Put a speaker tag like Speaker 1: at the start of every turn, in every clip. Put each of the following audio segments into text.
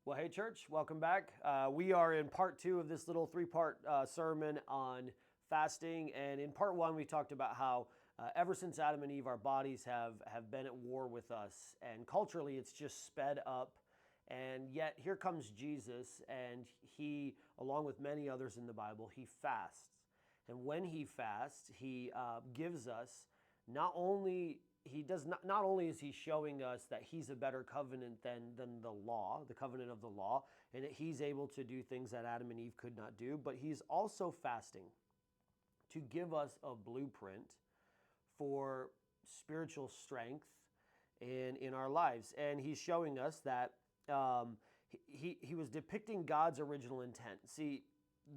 Speaker 1: Well, hey, church, welcome back. We are in part two of this little three-part sermon on fasting. And in part one, we talked about how ever since Adam and Eve, our bodies have been at war with us. And culturally, it's just sped up. And yet, here comes Jesus, and he, along with many others in the Bible, he fasts. And when he fasts, he gives us not only not only is he showing us that he's a better covenant than the law, the covenant of the law, and that he's able to do things that Adam and Eve could not do, but he's also fasting to give us a blueprint for spiritual strength in our lives. And he's showing us that he was depicting God's original intent. See,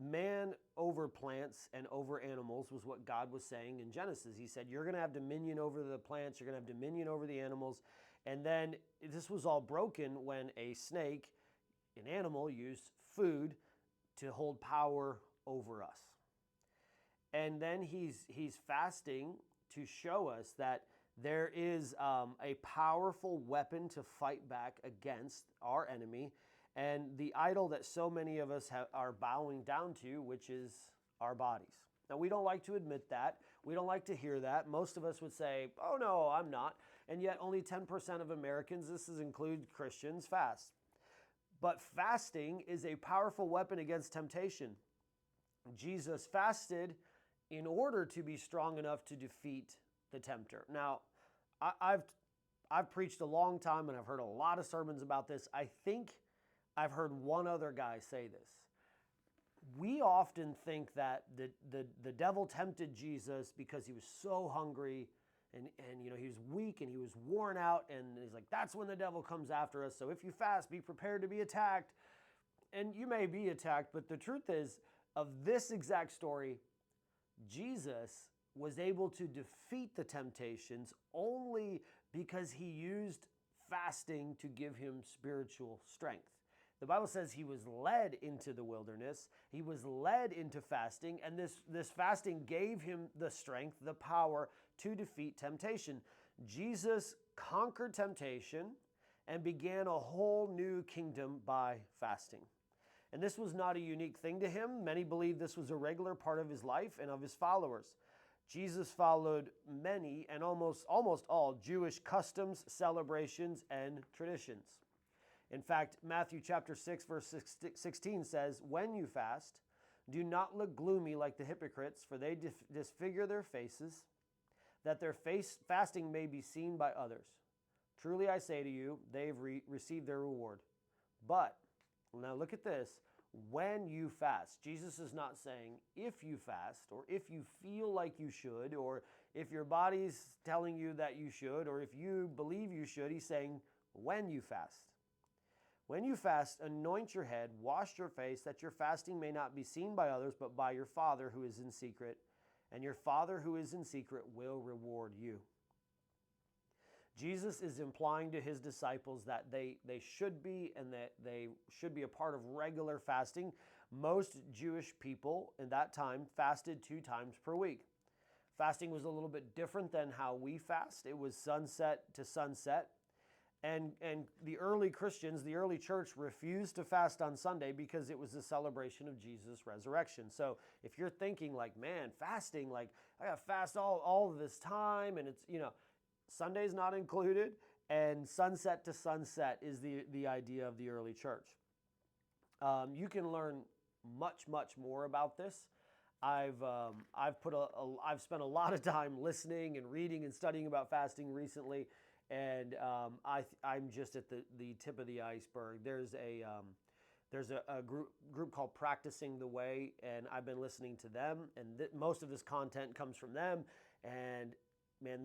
Speaker 1: man over plants and over animals was what God was saying in Genesis. He said, you're going to have dominion over the plants, you're going to have dominion over the animals. And then this was all broken when a snake, an animal, used food to hold power over us. And then he's fasting to show us that there is a powerful weapon to fight back against our enemy and the idol that so many of us are bowing down to, which is our bodies. Now, we don't like to admit that. We don't like to hear that. Most of us would say, oh, no, I'm not. And yet only 10% of Americans, this includes Christians, fast. But fasting is a powerful weapon against temptation. Jesus fasted in order to be strong enough to defeat the tempter. Now, I've preached a long time and I've heard a lot of sermons about this. I think I've heard one other guy say this. We often think that the devil tempted Jesus because he was so hungry and he was weak and he was worn out, and he's like, that's when the devil comes after us. So if you fast, be prepared to be attacked. And you may be attacked, but the truth is, of this exact story, Jesus was able to defeat the temptations only because he used fasting to give him spiritual strength. The Bible says he was led into the wilderness. He was led into fasting, and this fasting gave him the strength, the power to defeat temptation. Jesus conquered temptation and began a whole new kingdom by fasting. And this was not a unique thing to him. Many believe this was a regular part of his life and of his followers. Jesus followed many and almost all Jewish customs, celebrations, and traditions. In fact, Matthew chapter 6, verse 16 says, when you fast, do not look gloomy like the hypocrites, for they disfigure their faces, that their fasting may be seen by others. Truly I say to you, they've received their reward. But, now look at this, when you fast. Jesus is not saying if you fast, or if you feel like you should, or if your body's telling you that you should, or if you believe you should. He's saying when you fast. When you fast, anoint your head, wash your face, that your fasting may not be seen by others, but by your Father who is in secret. And your Father who is in secret will reward you. Jesus is implying to his disciples that they should be, and that they should be a part of regular fasting. Most Jewish people in that time fasted 2 times per week. Fasting was a little bit different than how we fast. It was sunset to sunset. And the early Christians, the early church, refused to fast on Sunday because it was a celebration of Jesus' resurrection. So if you're thinking like, man, fasting, like I got to fast all of this time, and it's, Sunday's not included, and sunset to sunset is the idea of the early church. You can learn much more about this. I've spent a lot of time listening and reading and studying about fasting recently. And I'm just at the tip of the iceberg. There's a group called Practicing the Way, and I've been listening to them, and most of this content comes from them. And man,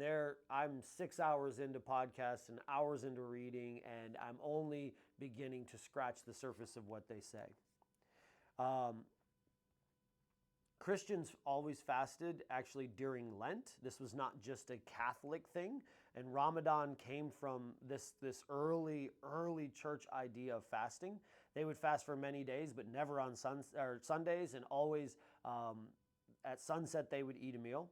Speaker 1: I'm 6 hours into podcasts and hours into reading, and I'm only beginning to scratch the surface of what they say. Christians always fasted actually during Lent. This was not just a Catholic thing. And Ramadan came from this early church idea of fasting. They would fast for many days, but never on Sundays, and always at sunset they would eat a meal.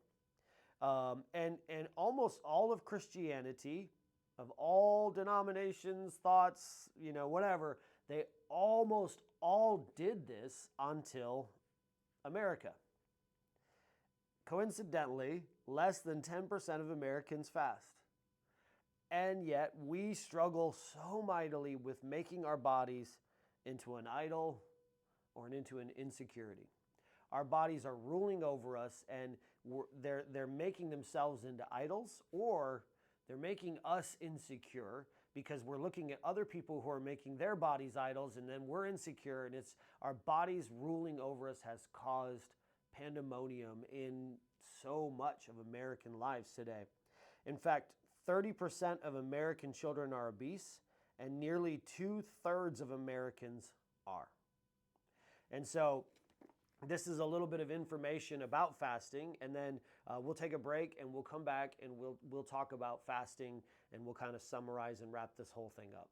Speaker 1: And almost all of Christianity of all denominations, thoughts, whatever, they almost all did this until America. Coincidentally, less than 10% of Americans fast. And yet we struggle so mightily with making our bodies into an idol or into an insecurity. Our bodies are ruling over us, and they're making themselves into idols, or they're making us insecure because we're looking at other people who are making their bodies idols, and then we're insecure, and it's our bodies ruling over us has caused pandemonium in so much of American lives today. In fact, 30% of American children are obese, and nearly 2/3 of Americans are. And so this is a little bit of information about fasting, and then we'll take a break and we'll come back and we'll talk about fasting, and we'll kind of summarize and wrap this whole thing up.